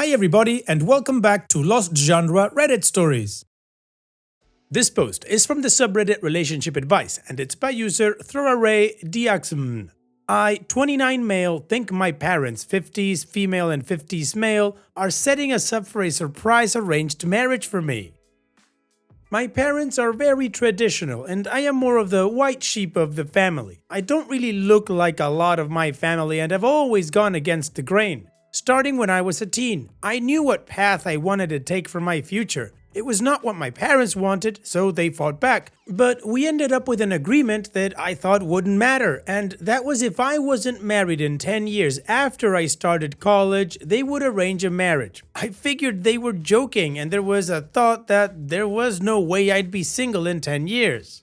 Hi everybody and welcome back to Lost Genre Reddit Stories. This post is from the subreddit Relationship Advice and it's by user Throwaway Diaxm. I, 29 male, think my parents, 50s female and 50s male, are setting us up for a surprise arranged marriage for me. My parents are very traditional and I am more of the white sheep of the family. I don't really look like a lot of my family and have always gone against the grain. Starting when I was a teen, I knew what path I wanted to take for my future. It was not what my parents wanted, so they fought back. But we ended up with an agreement that I thought wouldn't matter, and that was if I wasn't married in 10 years after I started college, they would arrange a marriage. I figured they were joking, and there was a thought that there was no way I'd be single in 10 years.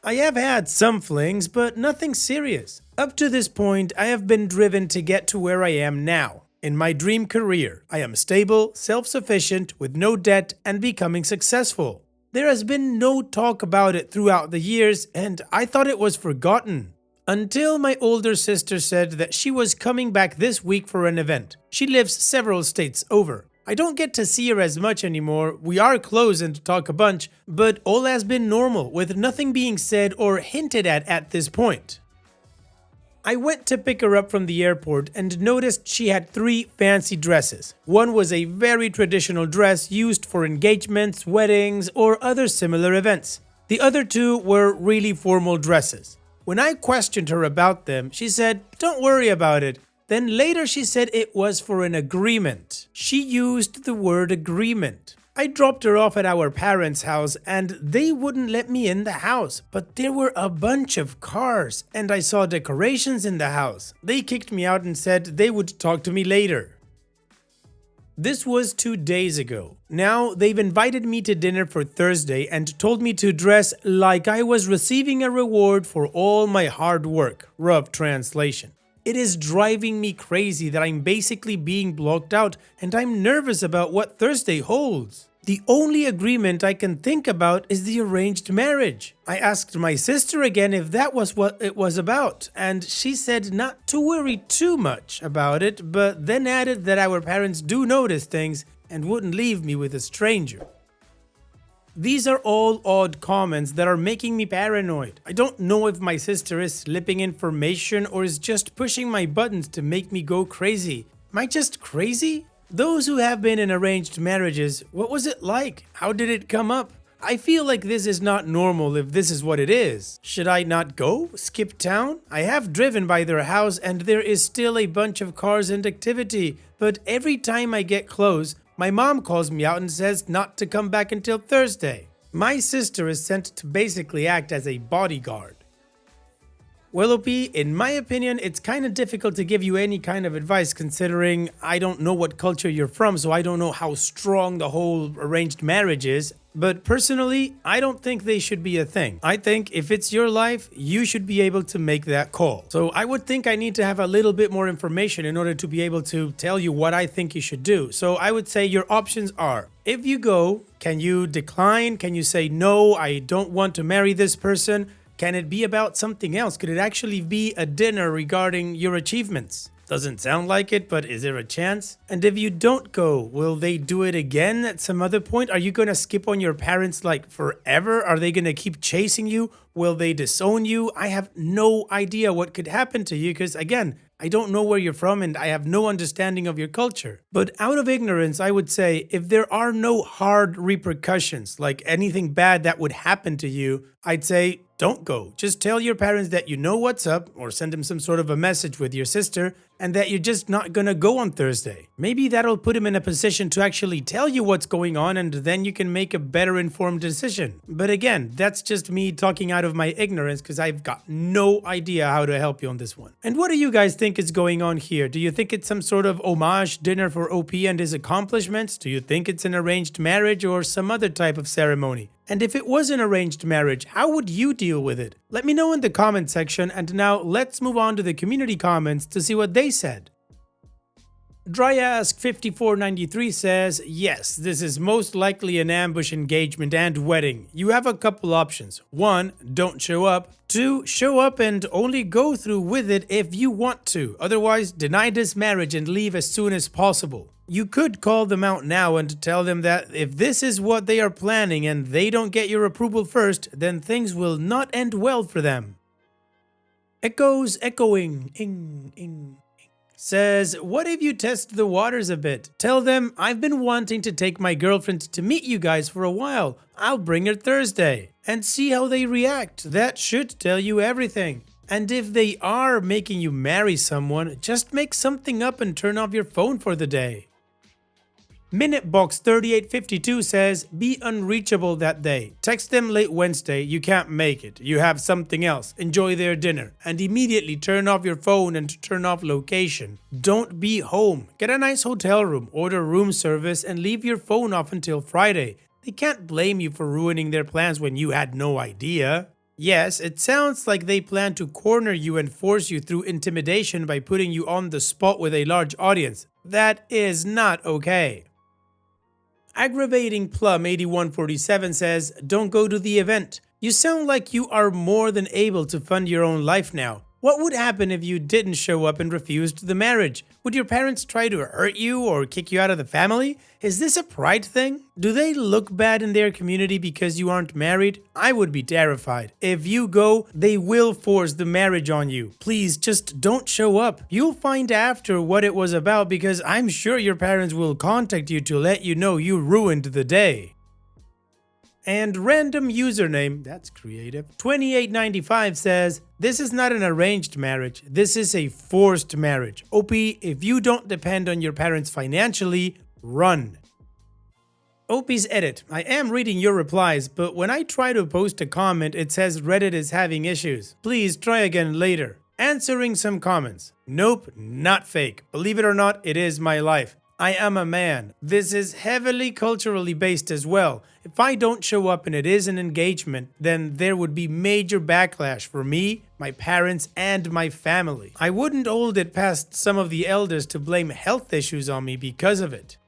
I have had some flings, but nothing serious. Up to this point, I have been driven to get to where I am now. In my dream career, I am stable, self-sufficient, with no debt, and becoming successful. There has been no talk about it throughout the years, and I thought it was forgotten. Until my older sister said that she was coming back this week for an event. She lives several states over. I don't get to see her as much anymore, we are close and talk a bunch, but all has been normal, with nothing being said or hinted at this point. I went to pick her up from the airport and noticed she had 3 fancy dresses. One was a very traditional dress used for engagements, weddings, or other similar events. The other 2 were really formal dresses. When I questioned her about them, she said, "Don't worry about it." Then later she said it was for an agreement. She used the word agreement. I dropped her off at our parents' house and they wouldn't let me in the house, but there were a bunch of cars and I saw decorations in the house. They kicked me out and said they would talk to me later. This was 2 days ago. Now they've invited me to dinner for Thursday and told me to dress like I was receiving a reward for all my hard work. Rough translation. It is driving me crazy that I'm basically being blocked out and I'm nervous about what Thursday holds. The only agreement I can think about is the arranged marriage. I asked my sister again if that was what it was about, and she said not to worry too much about it, but then added that our parents do notice things and wouldn't leave me with a stranger. These are all odd comments that are making me paranoid. I don't know if my sister is slipping information or is just pushing my buttons to make me go crazy. Am I just crazy? Those who have been in arranged marriages, what was it like? How did it come up? I feel like this is not normal if this is what it is. Should I not go? Skip town? I have driven by their house and there is still a bunch of cars and activity, but every time I get close, my mom calls me out and says not to come back until Thursday. My sister is sent to basically act as a bodyguard. Well, OP, in my opinion, it's kind of difficult to give you any kind of advice considering I don't know what culture you're from, so I don't know how strong the whole arranged marriage is. But personally, I don't think they should be a thing. I think if it's your life, you should be able to make that call. So I would think I need to have a little bit more information in order to be able to tell you what I think you should do. So I would say your options are, if you go, can you decline? Can you say, no, I don't want to marry this person? Can it be about something else? Could it actually be a dinner regarding your achievements? Doesn't sound like it, but is there a chance? And if you don't go, will they do it again at some other point? Are you going to skip on your parents like forever? Are they going to keep chasing you? Will they disown you? I have no idea what could happen to you because, again, I don't know where you're from and I have no understanding of your culture. But out of ignorance, I would say if there are no hard repercussions, like anything bad that would happen to you, I'd say don't go. Just tell your parents that you know what's up or send them some sort of a message with your sister and that you're just not gonna go on Thursday. Maybe that'll put him in a position to actually tell you what's going on and then you can make a better informed decision. But again, that's just me talking out of my ignorance because I've got no idea how to help you on this one. And what do you guys think is going on here? Do you think it's some sort of homage dinner for OP and his accomplishments? Do you think it's an arranged marriage or some other type of ceremony? And if it was an arranged marriage, how would you deal with it? Let me know in the comment section, and now let's move on to the community comments to see what they said. Dryask5493 says, yes, this is most likely an ambush engagement and wedding. You have a couple options. 1, don't show up. 2, show up and only go through with it if you want to. Otherwise, deny this marriage and leave as soon as possible. You could call them out now and tell them that if this is what they are planning and they don't get your approval first, then things will not end well for them. Echoes echoing, ing, says, what if you test the waters a bit? Tell them, I've been wanting to take my girlfriend to meet you guys for a while. I'll bring her Thursday. And see how they react. That should tell you everything. And if they are making you marry someone, just make something up and turn off your phone for the day. Minutebox3852 says, be unreachable that day. Text them late Wednesday, you can't make it. You have something else. Enjoy their dinner. And immediately turn off your phone and turn off location. Don't be home. Get a nice hotel room, order room service, and leave your phone off until Friday. They can't blame you for ruining their plans when you had no idea. Yes, it sounds like they plan to corner you and force you through intimidation by putting you on the spot with a large audience. That is not okay. Aggravating Plum 8147 says, don't go to the event. You sound like you are more than able to fund your own life now. What would happen if you didn't show up and refused the marriage? Would your parents try to hurt you or kick you out of the family? Is this a pride thing? Do they look bad in their community because you aren't married? I would be terrified. If you go, they will force the marriage on you. Please just don't show up. You'll find after what it was about because I'm sure your parents will contact you to let you know you ruined the day. And random username, that's creative, 2895 says, this is not an arranged marriage, this is a forced marriage. OP, if you don't depend on your parents financially, run. OP's edit, I am reading your replies, but when I try to post a comment, it says Reddit is having issues. Please try again later. Answering some comments. Nope, not fake. Believe it or not, it is my life. I am a man. This is heavily culturally based as well. If I don't show up and it is an engagement, then there would be major backlash for me, my parents, and my family. I wouldn't hold it past some of the elders to blame health issues on me because of it.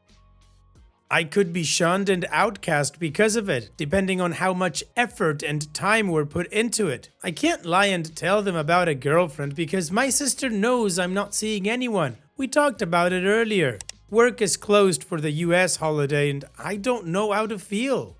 I could be shunned and outcast because of it, depending on how much effort and time were put into it. I can't lie and tell them about a girlfriend because my sister knows I'm not seeing anyone. We talked about it earlier. Work is closed for the US holiday and I don't know how to feel.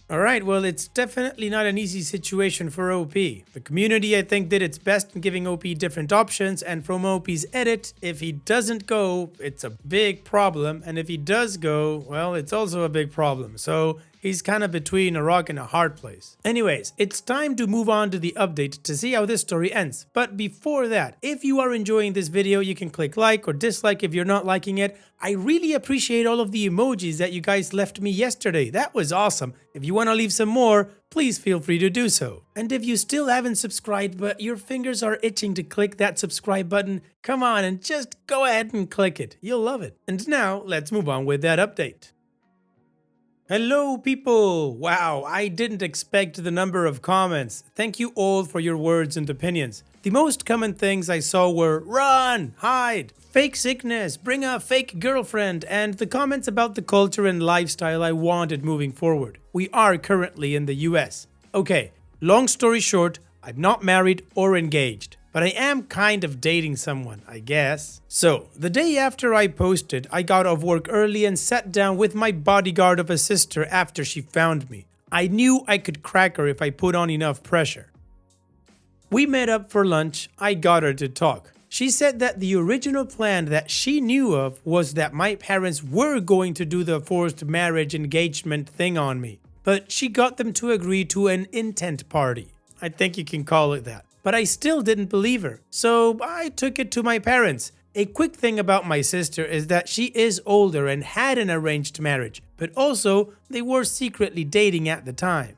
Alright, well, it's definitely not an easy situation for OP. The community, I think, did its best in giving OP different options, and from OP's edit, if he doesn't go, it's a big problem, and if he does go, well, it's also a big problem. So he's kind of between a rock and a hard place. Anyways, it's time to move on to the update to see how this story ends. But before that, if you are enjoying this video, you can click like or dislike if you're not liking it. I really appreciate all of the emojis that you guys left me yesterday. That was awesome. If you want to leave some more, please feel free to do so. And if you still haven't subscribed but your fingers are itching to click that subscribe button, come on and just go ahead and click it. You'll love it. And now let's move on with that update. Hello people! Wow, I didn't expect the number of comments. Thank you all for your words and opinions. The most common things I saw were run, hide, fake sickness, bring a fake girlfriend, and the comments about the culture and lifestyle I wanted moving forward. We are currently in the US. Okay, long story short, I'm not married or engaged. But I am kind of dating someone, I guess. So, the day after I posted, I got off work early and sat down with my bodyguard of a sister after she found me. I knew I could crack her if I put on enough pressure. We met up for lunch. I got her to talk. She said that the original plan that she knew of was that my parents were going to do the forced marriage engagement thing on me. But she got them to agree to an intent party. I think you can call it that. But I still didn't believe her, so I took it to my parents. A quick thing about my sister is that she is older and had an arranged marriage, but also they were secretly dating at the time.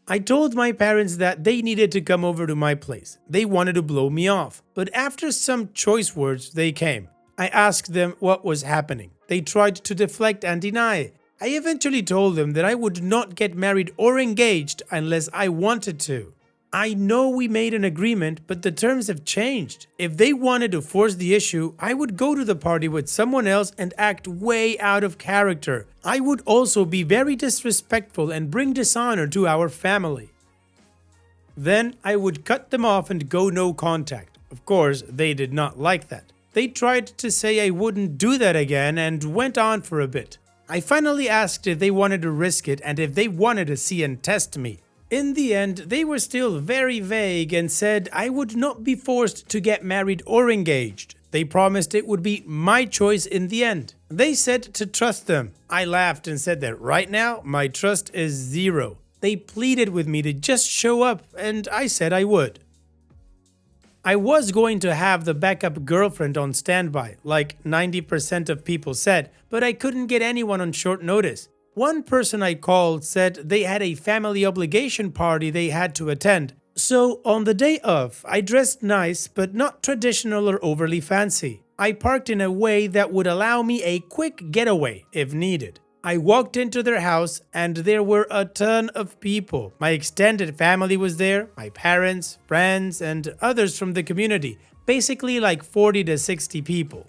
I told my parents that they needed to come over to my place. They wanted to blow me off, but after some choice words, they came. I asked them what was happening. They tried to deflect and deny. I eventually told them that I would not get married or engaged unless I wanted to. I know we made an agreement, but the terms have changed. If they wanted to force the issue, I would go to the party with someone else and act way out of character. I would also be very disrespectful and bring dishonor to our family. Then I would cut them off and go no contact. Of course, they did not like that. They tried to say I wouldn't do that again and went on for a bit. I finally asked if they wanted to risk it and if they wanted to see and test me. In the end, they were still very vague and said I would not be forced to get married or engaged. They promised it would be my choice in the end. They said to trust them. I laughed and said that right now, my trust is 0. They pleaded with me to just show up, and I said I would. I was going to have the backup girlfriend on standby, like 90% of people said, but I couldn't get anyone on short notice. One person I called said they had a family obligation party they had to attend. So on the day of, I dressed nice but not traditional or overly fancy. I parked in a way that would allow me a quick getaway if needed. I walked into their house and there were a ton of people. My extended family was there, my parents, friends, and others from the community, basically like 40 to 60 people.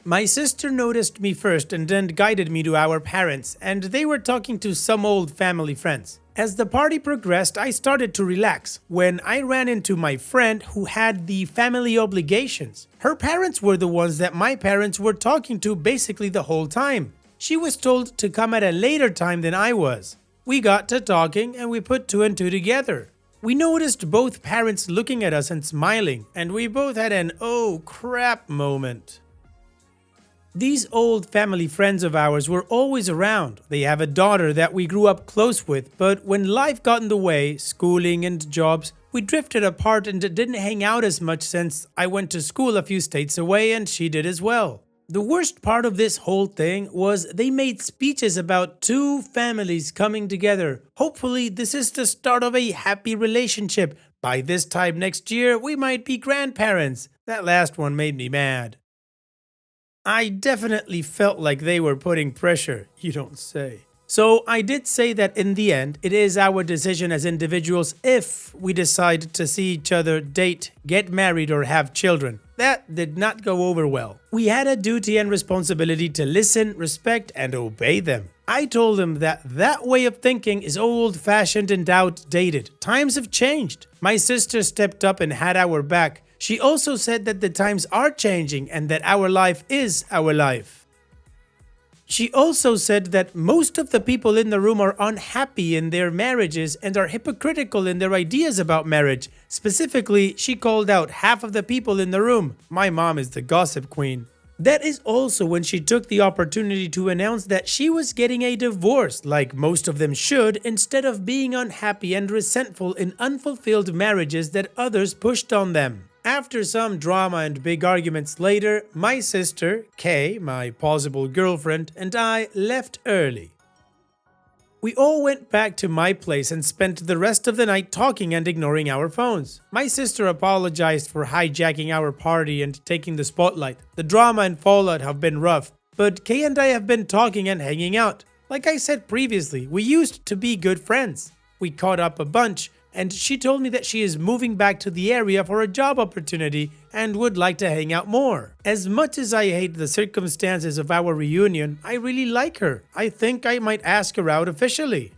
My sister noticed me first and then guided me to our parents, and they were talking to some old family friends. As the party progressed, I started to relax when I ran into my friend who had the family obligations. Her parents were the ones that my parents were talking to basically the whole time. She was told to come at a later time than I was. We got to talking and we put 2 and 2 together. We noticed both parents looking at us and smiling, and we both had an "oh crap" moment. These old family friends of ours were always around. They have a daughter that we grew up close with, but when life got in the way, schooling and jobs, we drifted apart and didn't hang out as much since I went to school a few states away and she did as well. The worst part of this whole thing was they made speeches about 2 families coming together. Hopefully, this is the start of a happy relationship. By this time next year, we might be grandparents. That last one made me mad. I definitely felt like they were putting pressure, you don't say. So I did say that in the end, it is our decision as individuals if we decide to see each other, date, get married, or have children. That did not go over well. We had a duty and responsibility to listen, respect, and obey them. I told them that way of thinking is old-fashioned and outdated. Times have changed. My sister stepped up and had our back. She also said that the times are changing and that our life is our life. She also said that most of the people in the room are unhappy in their marriages and are hypocritical in their ideas about marriage. Specifically, she called out half of the people in the room. My mom is the gossip queen. That is also when she took the opportunity to announce that she was getting a divorce, like most of them should, instead of being unhappy and resentful in unfulfilled marriages that others pushed on them. After some drama and big arguments later, my sister, Kay, my possible girlfriend, and I left early. We all went back to my place and spent the rest of the night talking and ignoring our phones. My sister apologized for hijacking our party and taking the spotlight. The drama and fallout have been rough, but Kay and I have been talking and hanging out. Like I said previously, we used to be good friends. We caught up a bunch, and she told me that she is moving back to the area for a job opportunity and would like to hang out more. As much as I hate the circumstances of our reunion, I really like her. I think I might ask her out officially.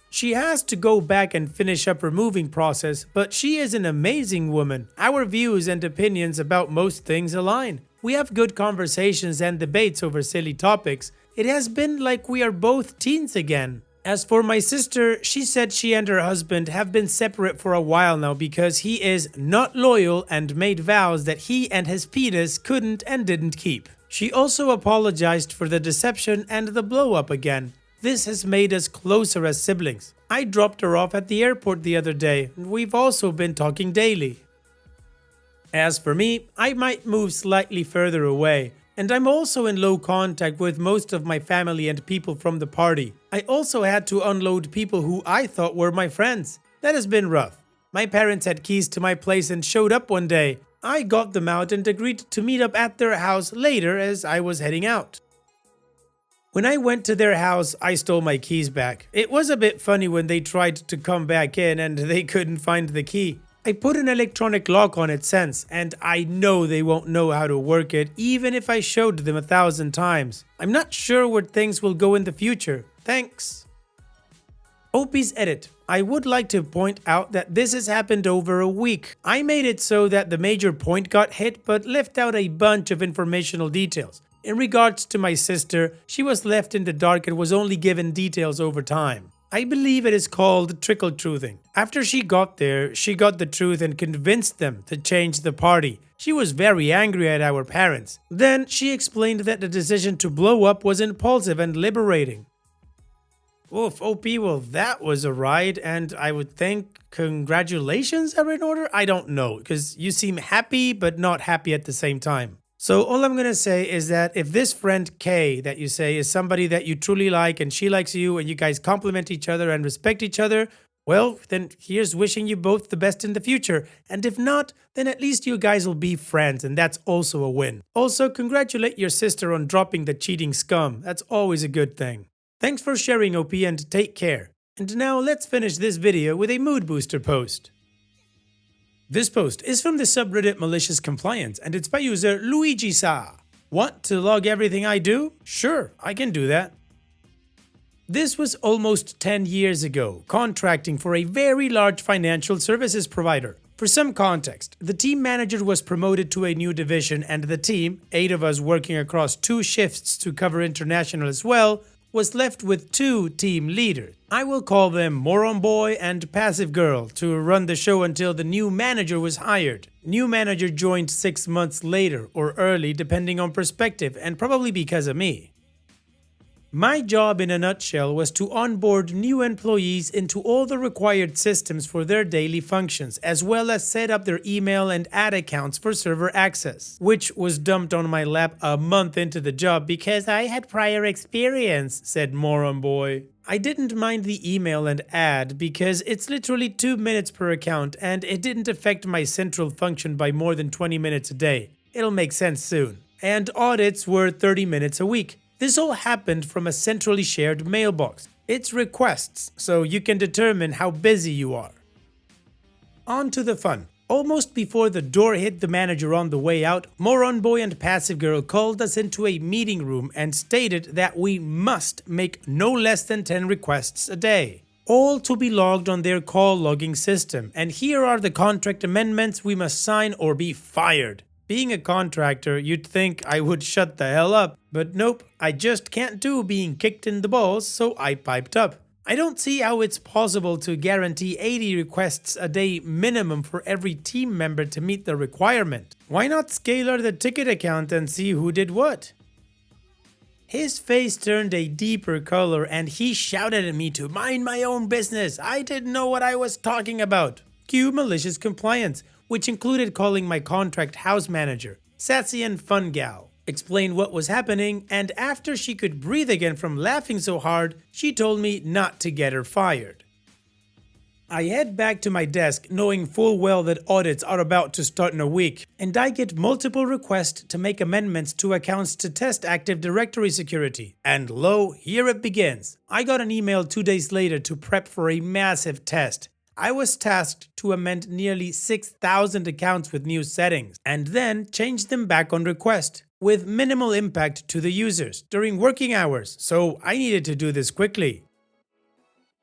She has to go back and finish up her moving process, but she is an amazing woman. Our views and opinions about most things align. We have good conversations and debates over silly topics. It has been like we are both teens again. As for my sister, she said she and her husband have been separate for a while now because he is not loyal and made vows that he and his penis couldn't and didn't keep. She also apologized for the deception and the blow up again. This has made us closer as siblings. I dropped her off at the airport the other day, and we've also been talking daily. As for me, I might move slightly further away. And I'm also in low contact with most of my family and people from the party. I also had to unload people who I thought were my friends. That has been rough. My parents had keys to my place and showed up one day. I got them out and agreed to meet up at their house later as I was heading out. When I went to their house, I stole my keys back. It was a bit funny when they tried to come back in and they couldn't find the key. I put an electronic lock on it since, and I know they won't know how to work it even if I showed them 1,000 times. I'm not sure where things will go in the future. Thanks. Opie's edit. I would like to point out that this has happened over a week. I made it so that the major point got hit but left out a bunch of informational details. In regards to my sister, she was left in the dark and was only given details over time. I believe it is called trickle-truthing. After she got there, she got the truth and convinced them to change the party. She was very angry at our parents. Then she explained that the decision to blow up was impulsive and liberating. Oof, OP, well that was a ride, and I would think congratulations are in order? I don't know, because you seem happy but not happy at the same time. So all I'm gonna say is that if this friend K that you say is somebody that you truly like and she likes you and you guys compliment each other and respect each other, well, then here's wishing you both the best in the future. And if not, then at least you guys will be friends, and that's also a win. Also, congratulate your sister on dropping the cheating scum. That's always a good thing. Thanks for sharing, OP, and take care. And now let's finish this video with a mood booster post. This post is from the subreddit Malicious Compliance, and it's by user Luigi Sa. Want to log everything I do? Sure, I can do that. This was almost 10 years ago, contracting for a very large financial services provider. For some context, the team manager was promoted to a new division, and the team, 8 of us working across 2 shifts to cover international as well, was left with 2 team leaders. I will call them Moron Boy and Passive Girl to run the show until the new manager was hired. New manager joined 6 months later or early depending on perspective, and probably because of me. My job in a nutshell was to onboard new employees into all the required systems for their daily functions, as well as set up their email and ad accounts for server access, which was dumped on my lap a month into the job because I had prior experience, said Moron Boy. I didn't mind the email and ad because it's literally 2 minutes per account and it didn't affect my central function by more than 20 minutes a day. It'll make sense soon. And audits were 30 minutes a week. This all happened from a centrally shared mailbox. It's requests, so you can determine how busy you are. On to the fun. Almost before the door hit the manager on the way out, Moron Boy and Passive Girl called us into a meeting room and stated that we must make no less than 10 requests a day, all to be logged on their call logging system, and here are the contract amendments we must sign or be fired. Being a contractor, you'd think I would shut the hell up, but nope, I just can't do being kicked in the balls, so I piped up. I don't see how it's possible to guarantee 80 requests a day minimum for every team member to meet the requirement. Why not scalar the ticket account and see who did what? His face turned a deeper color and he shouted at me to mind my own business. I didn't know what I was talking about. Cue malicious compliance, which included calling my contract house manager, Sassy and Fun Gal, explained what was happening, and after she could breathe again from laughing so hard, she told me not to get her fired. I head back to my desk knowing full well that audits are about to start in a week, and I get multiple requests to make amendments to accounts to test Active Directory security. And lo, here it begins. I got an email 2 days later to prep for a massive test. I was tasked to amend nearly 6,000 accounts with new settings, and then change them back on request, with minimal impact to the users during working hours, so I needed to do this quickly.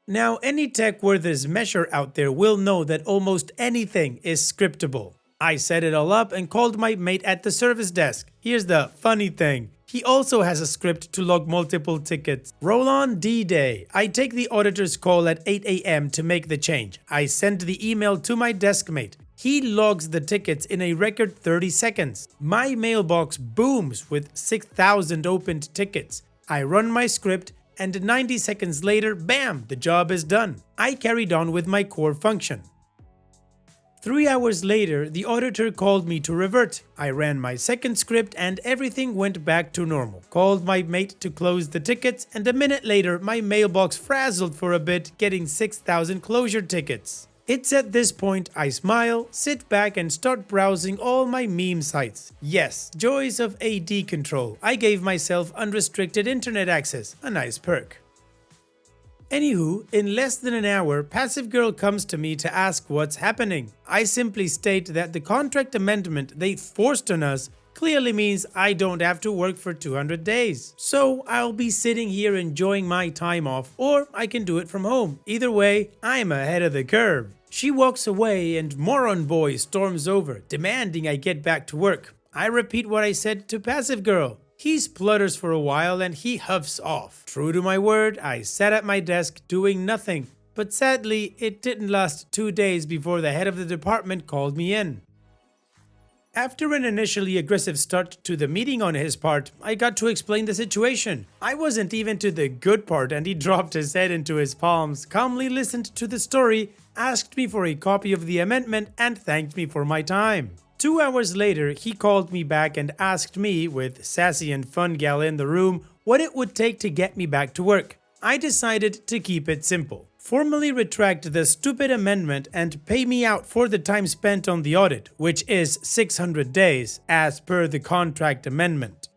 Now, any tech worth his measure out there will know that almost anything is scriptable. I set it all up and called my mate at the service desk. Here's the funny thing. He also has a script to log multiple tickets. Roll on D-Day. I take the auditor's call at 8 AM to make the change. I send the email to my desk mate. He logs the tickets in a record 30 seconds. My mailbox booms with 6,000 opened tickets. I run my script and 90 seconds later, bam, the job is done. I carried on with my core function. 3 hours later, the auditor called me to revert. I ran my second script and everything went back to normal. Called my mate to close the tickets, and a minute later my mailbox frazzled for a bit, getting 6,000 closure tickets. It's at this point I smile, sit back and start browsing all my meme sites. Yes, joys of AD control. I gave myself unrestricted internet access, a nice perk. Anywho, in less than an hour, Passive Girl comes to me to ask what's happening. I simply state that the contract amendment they forced on us clearly means I don't have to work for 200 days. So I'll be sitting here enjoying my time off, or I can do it from home. Either way, I'm ahead of the curve. She walks away and Moron Boy storms over, demanding I get back to work. I repeat what I said to Passive Girl. He splutters for a while and he huffs off. True to my word, I sat at my desk doing nothing. But sadly, it didn't last 2 days before the head of the department called me in. After an initially aggressive start to the meeting on his part, I got to explain the situation. I wasn't even to the good part and he dropped his head into his palms, calmly listened to the story, asked me for a copy of the amendment and thanked me for my time. 2 hours later, he called me back and asked me, with sassy and fun gal in the room, what it would take to get me back to work. I decided to keep it simple. Formally retract the stupid amendment and pay me out for the time spent on the audit, which is 600 days, as per the contract amendment.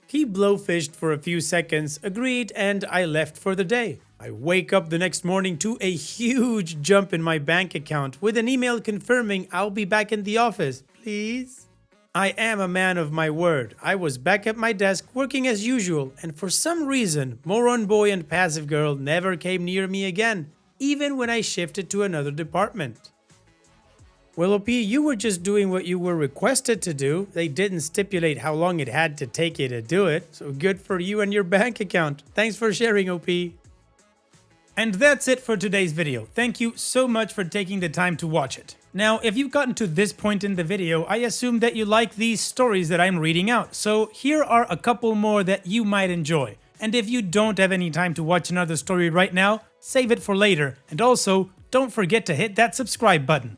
He blowfished for a few seconds, agreed, and I left for the day. I wake up the next morning to a huge jump in my bank account with an email confirming I'll be back in the office, please. I am a man of my word. I was back at my desk working as usual, and for some reason, Moron Boy and Passive Girl never came near me again, even when I shifted to another department. Well, OP, you were just doing what you were requested to do. They didn't stipulate how long it had to take you to do it, so good for you and your bank account. Thanks for sharing, OP. And that's it for today's video. Thank you so much for taking the time to watch it. Now, if you've gotten to this point in the video, I assume that you like these stories that I'm reading out, so here are a couple more that you might enjoy. And if you don't have any time to watch another story right now, save it for later, and also, don't forget to hit that subscribe button.